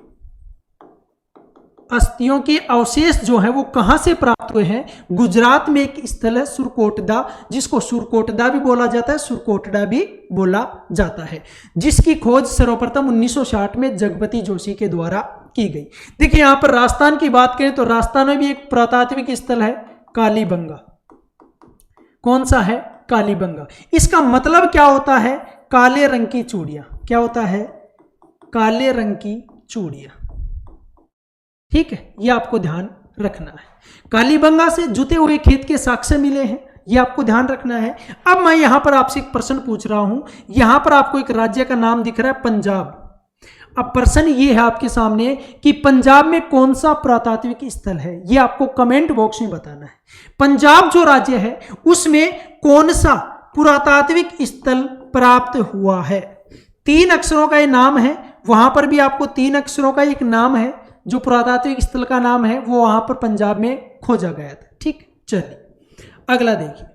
[SPEAKER 1] अस्थियों के अवशेष जो है वो कहां से प्राप्त हुए हैं? गुजरात में एक स्थल है सुरकोटड़ा, जिसको सुरकोटड़ा भी बोला जाता है, सुरकोटड़ा भी बोला जाता है, जिसकी खोज सर्वप्रथम 1960 में जगपति जोशी के द्वारा की गई। देखिए यहां पर राजस्थान की बात करें तो राजस्थान में भी एक पुरातात्विक स्थल है कालीबंगा। कौन सा है? कालीबंगा। इसका मतलब क्या होता है? काले रंग की चूड़ियां। क्या होता है? काले रंग की चूड़ियां। ठीक है, यह आपको ध्यान रखना है। कालीबंगा से जुते हुए खेत के साक्ष्य मिले हैं, यह आपको ध्यान रखना है। अब मैं यहां पर आपसे एक प्रश्न पूछ रहा हूं। यहां पर आपको एक राज्य का नाम दिख रहा है पंजाब। अब प्रश्न ये है आपके सामने कि पंजाब में कौन सा पुरातात्विक स्थल है, यह आपको कमेंट बॉक्स में बताना है। पंजाब जो राज्य है उसमें कौन सा पुरातात्विक स्थल प्राप्त हुआ है? 3 अक्षरों का ये नाम है, वहां पर भी आपको 3 अक्षरों का एक नाम है, जो पुरातात्विक स्थल का नाम है वो वहां पर पंजाब में खोजा गया था। ठीक, चलिए अगला देखिए।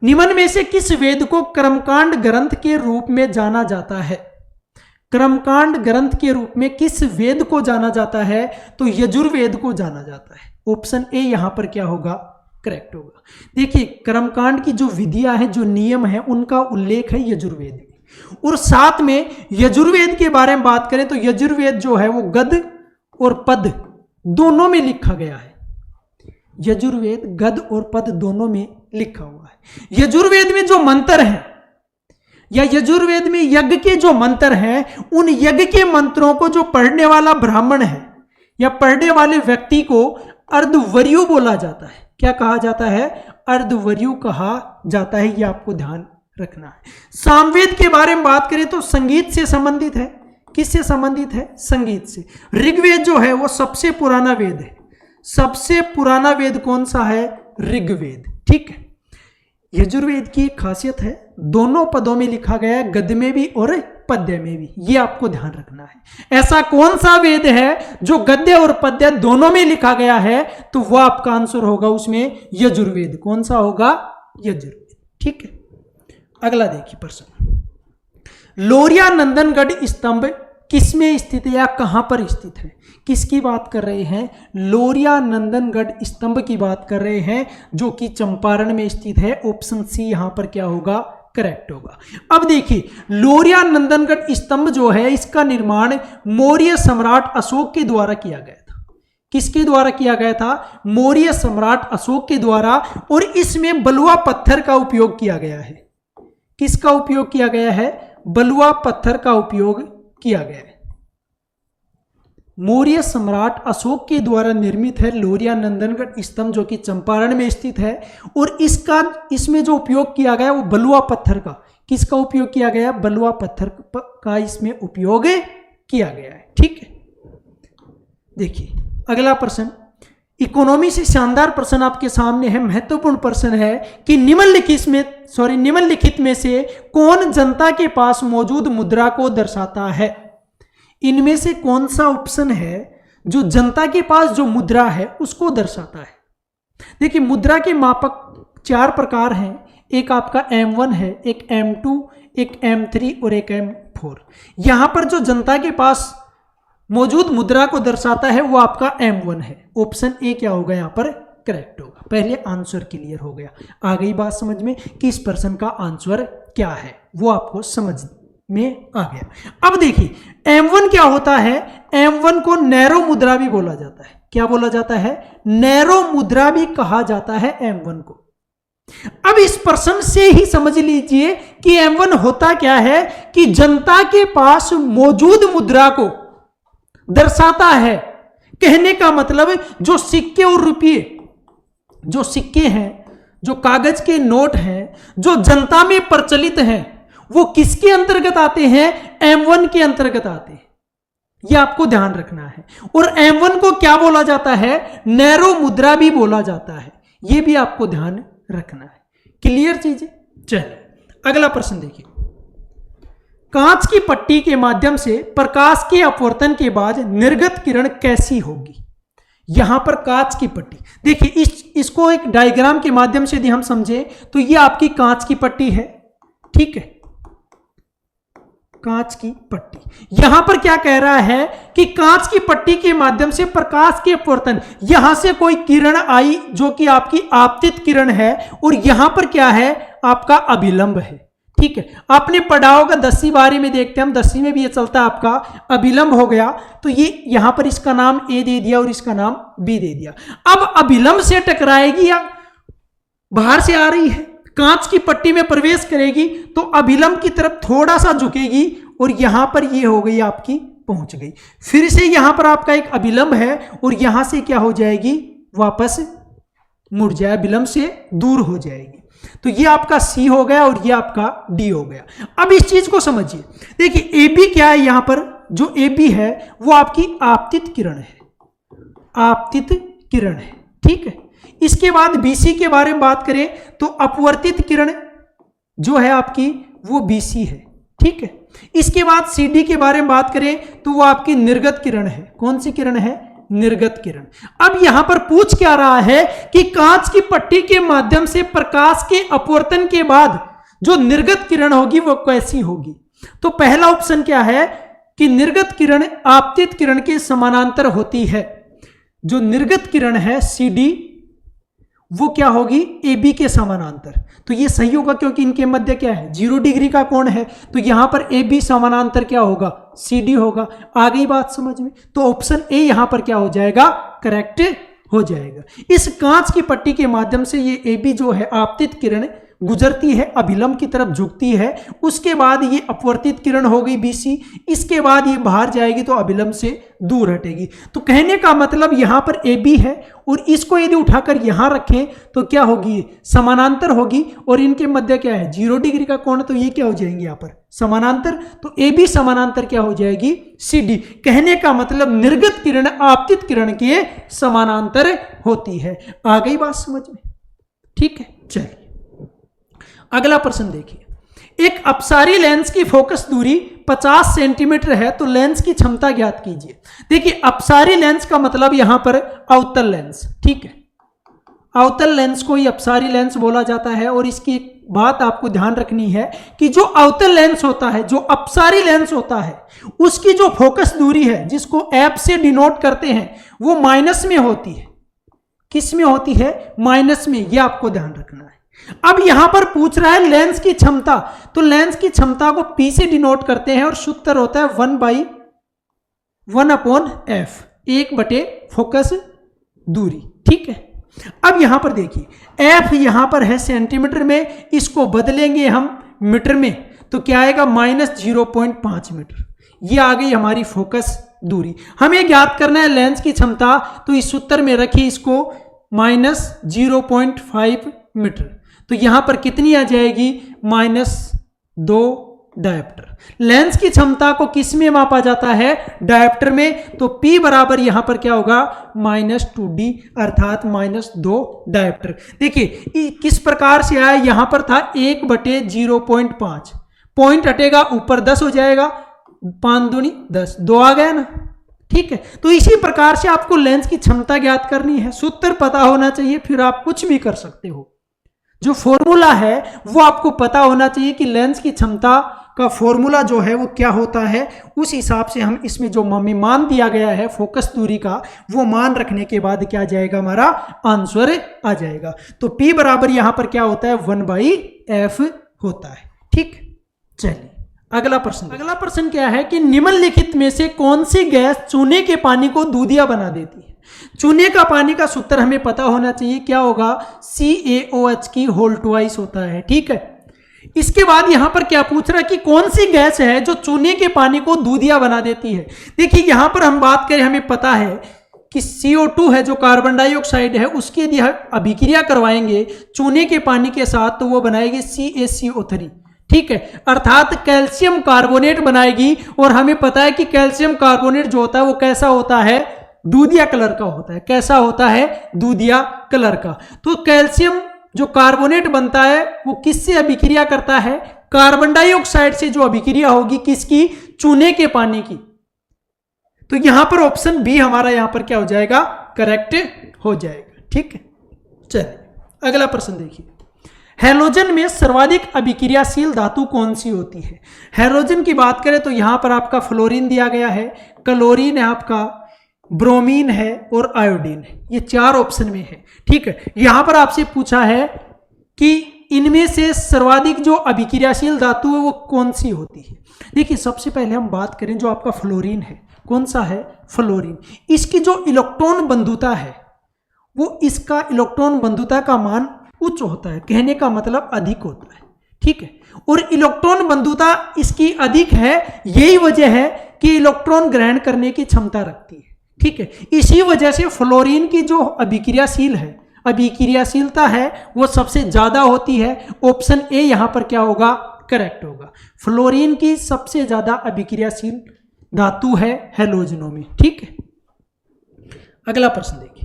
[SPEAKER 1] निम्न में से किस वेद को कर्मकांड ग्रंथ के रूप में जाना जाता है? कर्मकांड ग्रंथ के रूप में किस वेद को जाना जाता है? तो यजुर्वेद को जाना जाता है। ऑप्शन ए यहां पर क्या होगा? करेक्ट होगा। देखिए कर्मकांड की जो विधियां हैं, जो नियम है, उनका उल्लेख है यजुर्वेद में। और साथ में यजुर्वेद के बारे में बात करें तो यजुर्वेद जो है वो गद और पद दोनों में लिखा गया है। यजुर्वेद गद और पद दोनों में लिखा हुआ है। यजुर्वेद में जो मंत्र हैं या यजुर्वेद में यज्ञ के जो मंत्र हैं, उन यज्ञ के मंत्रों को जो पढ़ने वाला ब्राह्मण है या पढ़ने वाले व्यक्ति को अर्धवर्यु बोला जाता है। क्या कहा जाता है? अर्धवर्यु कहा जाता है। यह आपको ध्यान रखना है। सामवेद के बारे में बात करें तो संगीत से संबंधित है। किससे संबंधित है? संगीत से। ऋग्वेद जो है वो सबसे पुराना वेद है। सबसे पुराना वेद कौन सा है? ऋग्वेद। ठीक है। यजुर्वेद की खासियत है, दोनों पदों में लिखा गया है, गद्य में भी और पद्य में भी। ये आपको ध्यान रखना है। ऐसा कौन सा वेद है जो गद्य और पद्य दोनों में लिखा गया है? तो वह आपका आंसर होगा उसमें यजुर्वेद। कौन सा होगा? यजुर्वेद। ठीक है, अगला देखिए प्रश्न। लोरिया नंदनगढ़ स्तंभ किसमें स्थित है या कहां पर स्थित है? किसकी बात कर रहे हैं? लोरिया नंदनगढ़ स्तंभ की बात कर रहे हैं, जो कि चंपारण में स्थित है। ऑप्शन सी यहां पर क्या होगा? करेक्ट होगा। अब देखिए लोरिया नंदनगढ़ स्तंभ जो है इसका निर्माण मौर्य सम्राट अशोक के द्वारा किया गया था। किसके द्वारा किया गया था? मौर्य सम्राट अशोक के द्वारा। और इसमें बलुआ पत्थर का उपयोग किया गया है। किसका उपयोग किया गया है? बलुआ पत्थर का उपयोग किया गया है। मौर्य सम्राट अशोक के द्वारा निर्मित है लोरिया नंदनगढ़ स्तंभ, जो कि चंपारण में स्थित है। और इसमें जो उपयोग किया गया वो बलुआ पत्थर का। किसका उपयोग किया गया? बलुआ पत्थर का इसमें उपयोग किया गया है। ठीक है, देखिए अगला प्रश्न। इकोनॉमी से शानदार प्रश्न आपके सामने है, महत्वपूर्ण प्रश्न है कि निम्नलिखित में से कौन जनता के पास मौजूद मुद्रा को दर्शाता है? इनमें से कौन सा ऑप्शन है जो जनता के पास जो मुद्रा है उसको दर्शाता है? देखिए मुद्रा के मापक 4 प्रकार हैं। एक आपका M1 है, एक M2, एक M3 और एक M4। यहां पर जो जनता के पास मौजूद मुद्रा को दर्शाता है वो आपका M1 है। ऑप्शन ए क्या होगा यहां पर? करेक्ट होगा। पहले आंसर क्लियर हो गया। आ गई बात समझ में कि इस प्रश्न का आंसर क्या है, वो आपको समझ में आ गया। अब देखिए M1 क्या होता है? M1 को नैरो मुद्रा भी बोला जाता है। क्या बोला जाता है? नैरो मुद्रा भी कहा जाता है M1 को। अब इस प्रश्न से ही समझ लीजिए कि M1 होता क्या है कि जनता के पास मौजूद मुद्रा को दर्शाता है। कहने का मतलब जो सिक्के और रुपये, जो सिक्के हैं, जो कागज के नोट हैं जो जनता में प्रचलित हैं वो किसके अंतर्गत आते हैं? M1 के अंतर्गत आते हैं। यह आपको ध्यान रखना है। और M1 को क्या बोला जाता है? नैरो मुद्रा भी बोला जाता है। यह भी आपको ध्यान रखना है। क्लियर चीजें? चलिए अगला प्रश्न देखिए। कांच की पट्टी के माध्यम से प्रकाश के अपवर्तन के बाद निर्गत किरण कैसी होगी? यहां पर कांच की पट्टी देखिए, इसको एक डायग्राम के माध्यम से यदि हम समझें तो यह आपकी कांच की पट्टी है, ठीक है, कांच की पट्टी। यहां पर क्या कह रहा है कि कांच की पट्टी के माध्यम से प्रकाश के अपवर्तन, यहां से कोई किरण आई जो कि आपकी आपतित किरण है और यहां पर क्या है? आपका अभिलंब है, ठीक है। आपने पढ़ा होगा 10वीं 12वीं में, देखते हैं हम 10वीं में भी ये चलता है आपका अभिलंब हो गया। तो ये यहां पर इसका नाम ए दे दिया और इसका नाम बी दे दिया। अब अभिलंब से टकराएगी या बाहर से आ रही है, कांच की पट्टी में प्रवेश करेगी तो अभिलंब की तरफ थोड़ा सा झुकेगी और यहां पर ये हो गई आपकी पहुंच गई। फिर से यहां पर आपका एक अभिलंब है और यहां से क्या हो जाएगी? वापस मुड़ जाए, अभिलंब से दूर हो जाएगी। तो ये आपका सी हो गया और ये आपका डी हो गया। अब इस चीज को समझिए। देखिए ए बी क्या है? यहां पर जो ए बी है वो आपकी आपतित किरण है, आपतित किरण है, ठीक है। इसके बाद बीसी के बारे में बात करें तो अपवर्तित किरण जो है आपकी वो बीसी है, ठीक है। इसके बाद सीडी के बारे में बात करें तो वो आपकी निर्गत किरण है। कौन सी किरण है? निर्गत किरण। अब यहां पर पूछ क्या रहा है कि कांच की पट्टी के माध्यम से प्रकाश के अपवर्तन के बाद जो निर्गत किरण होगी वो कैसी होगी? तो पहला ऑप्शन क्या है कि निर्गत किरण आपतित किरण के समानांतर होती है। जो निर्गत किरण है सीडी वो क्या होगी? ए बी के समानांतर। तो ये सही होगा क्योंकि इनके मध्य क्या है? 0 डिग्री का कोण है। तो यहां पर ए बी समानांतर क्या होगा? सी डी होगा। आ गई बात समझ में? तो ऑप्शन ए यहां पर क्या हो जाएगा? करेक्ट हो जाएगा। इस कांच की पट्टी के माध्यम से ये ए बी जो है आपतित किरण गुजरती है, अभिलंब की तरफ झुकती है, उसके बाद ये अपवर्तित किरण हो गई बीसी, इसके बाद ये बाहर जाएगी तो अभिलंब से दूर हटेगी। तो कहने का मतलब यहां पर ए बी है और इसको यदि उठाकर यहां रखें तो क्या होगी? समानांतर होगी और इनके मध्य क्या है? 0 डिग्री का कोण। तो ये क्या हो जाएंगे यहां पर? समानांतर। तो ए बी समानांतर क्या हो जाएगी? C D. कहने का मतलब निर्गत किरण आपतित किरण के समानांतर होती है। आ गई बात समझ में? ठीक है, चलिए अगला प्रश्न देखिए। एक अपसारी लेंस की फोकस दूरी 50 सेंटीमीटर है तो लेंस की क्षमता ज्ञात कीजिए। देखिए अपसारी लेंस का मतलब यहां पर अवतल लेंस, ठीक है। अवतल लेंस को ही अपसारी लेंस बोला जाता है। और इसकी एक बात आपको ध्यान रखनी है कि जो अवतल लेंस होता है, जो अपसारी लेंस होता है, उसकी जो फोकस दूरी है जिसको एफ से डिनोट करते हैं वो माइनस में होती है। किस में होती है? माइनस में। यह आपको ध्यान रखना है। अब यहां पर पूछ रहा है लेंस की क्षमता, तो लेंस की क्षमता को P से डिनोट करते हैं और सूत्र होता है 1/1/f, 1 फोकस दूरी, ठीक है। अब यहां पर देखिए f यहां पर है सेंटीमीटर में, इसको बदलेंगे हम मीटर में तो क्या आएगा? -0.5 मीटर। ये आ गई हमारी फोकस दूरी। हमें ज्ञात करना है लेंस की क्षमता, तो इस सूत्र में रखिए इसको -0.5 मीटर। तो यहां पर कितनी आ जाएगी? -2 डायोप्टर। लेंस की क्षमता को किस में मापा जाता है? डायोप्टर में। तो P बराबर यहां पर क्या होगा? -2D अर्थात -2 डायोप्टर। देखिए किस प्रकार से आया, यहां पर था 1/0.5, पॉइंट हटेगा ऊपर 10 हो जाएगा, 5 दूनी 10, 2 आ गया ना, ठीक है। तो इसी प्रकार से आपको लेंस की क्षमता ज्ञात करनी है। सूत्र पता होना चाहिए, फिर आप कुछ भी कर सकते हो। जो फॉर्मूला है वो आपको पता होना चाहिए कि लेंस की क्षमता का फॉर्मूला जो है वो क्या होता है। उस हिसाब से हम इसमें जो मान दिया गया है फोकस दूरी का, वो मान रखने के बाद क्या आ जाएगा? हमारा आंसर आ जाएगा। तो P बराबर यहां पर क्या होता है? 1/f होता है, ठीक। चलिए अगला प्रश्न क्या है कि निम्नलिखित में से कौन सी गैस चूने के पानी को दूधिया बना देती है? चूने का पानी का सूत्र हमें पता होना चाहिए, क्या होगा? CaOH की होल ट्वाइस होता है, ठीक है। इसके बाद यहां पर क्या पूछ रहा है कि कौन सी गैस है जो चूने के पानी को दूधिया बना देती है? देखिए यहां पर हम बात करें, हमें पता है कि CO2 है जो कार्बन डाइऑक्साइड है उसकी यदि अभिक्रिया करवाएंगे चूने के पानी के साथ तो वो बनाएगी CaCO3, ठीक है, अर्थात कैल्शियम कार्बोनेट बनाएगी। और हमें पता है कि कैल्शियम कार्बोनेट जो होता है वो कैसा होता है, दूधिया कलर का होता है। कैसा होता है, दूधिया कलर का। तो कैल्शियम जो कार्बोनेट बनता है वो किससे अभिक्रिया करता है, कार्बन डाइऑक्साइड से जो अभिक्रिया होगी किसकी, चूने के पानी की। तो यहां पर ऑप्शन बी हमारा यहां पर क्या हो जाएगा, करेक्ट हो जाएगा, ठीक है। चलिए अगला प्रश्न देखिए, हैलोजन में सर्वाधिक अभिक्रियाशील धातु कौन सी होती है। हैलोजन की बात करें तो यहां पर आपका फ्लोरीन दिया गया है, क्लोरीन है आपका, ब्रोमीन है और आयोडीन है। ये 4 ऑप्शन में है, ठीक है। यहां पर आपसे पूछा है कि इनमें से सर्वाधिक जो अभिक्रियाशील धातु है वो कौन सी होती है। देखिए सबसे पहले हम बात करें जो आपका फ्लोरीन है, कौन सा है, फ्लोरीन। इसकी जो इलेक्ट्रॉन बंधुता है वो, इसका इलेक्ट्रॉन बंधुता का मान उच्च होता है, कहने का मतलब अधिक होता है, ठीक है। और इलेक्ट्रॉन बंधुता इसकी अधिक है, यही वजह है कि इलेक्ट्रॉन ग्रहण करने की क्षमता रखती है, ठीक है। इसी वजह से फ्लोरीन की जो अभिक्रियाशीलता है वो सबसे ज्यादा होती है। ऑप्शन ए यहां पर क्या होगा, करेक्ट होगा। फ्लोरीन की सबसे ज्यादा अभिक्रियाशील धातु है हैलोजनों में, ठीक है। अगला प्रश्न देखिए,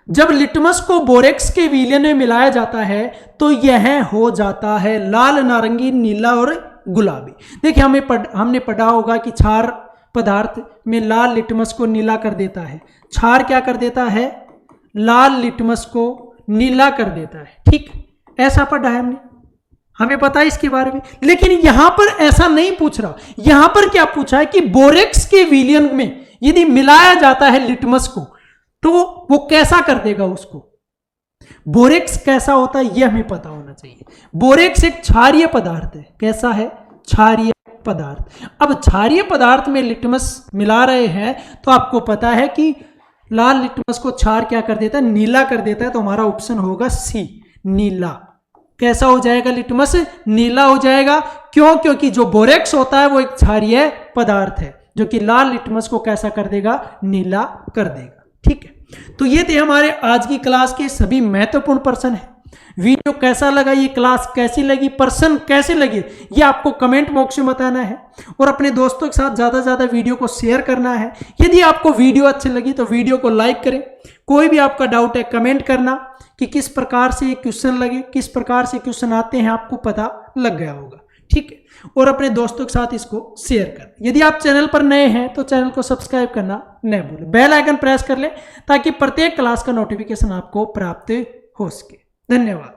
[SPEAKER 1] जब लिटमस को बोरेक्स के विलयन में मिलाया जाता है तो यह हो जाता है लाल, नारंगी, नीला और गुलाबी। देखिए हमने पढ़ा होगा कि क्षार पदार्थ में लाल लिटमस को नीला कर देता है। क्षार क्या कर देता है, लाल लिटमस को नीला कर देता है, ठीक, ऐसा पढ़ा है हमने, हमें पता है इसके बारे में। लेकिन यहां पर ऐसा नहीं पूछ रहा, यहां पर क्या पूछा है कि बोरेक्स के विलयन में यदि मिलाया जाता है लिटमस को तो वो कैसा कर देगा उसको। बोरेक्स कैसा होता है यह हमें पता होना चाहिए। बोरेक्स एक क्षारीय पदार्थ है, कैसा है, क्षारीय पदार्थ। अब क्षारीय पदार्थ में लिटमस मिला रहे हैं तो आपको पता है कि लाल लिटमस को क्षार क्या कर देता है, नीला कर देता है। तो हमारा ऑप्शन होगा सी, नीला। कैसा हो जाएगा, लिटमस नीला हो जाएगा। क्यों, क्योंकि जो बोरेक्स होता है वो एक क्षारीय पदार्थ है जो कि लाल लिटमस को कैसा कर देगा, नीला कर देगा, ठीक है। तो ये थे हमारे आज की क्लास के सभी महत्वपूर्ण प्रश्न हैं। वीडियो कैसा लगा, ये क्लास कैसी लगी, प्रश्न कैसे लगे, ये आपको कमेंट बॉक्स में बताना है और अपने दोस्तों के साथ ज़्यादा से ज़्यादा वीडियो को शेयर करना है। यदि आपको वीडियो अच्छी लगी तो वीडियो को लाइक करें। कोई भी आपका डाउट है कमेंट करना कि किस प्रकार से क्वेश्चन लगे, किस प्रकार से क्वेश्चन आते हैं, आपको पता लग गया होगा, ठीक है। और अपने दोस्तों के साथ इसको शेयर कर। यदि आप चैनल पर नए हैं तो चैनल को सब्सक्राइब करना न भूलें, बेल आइकन प्रेस कर लें ताकि प्रत्येक क्लास का नोटिफिकेशन आपको प्राप्त हो सके। धन्यवाद।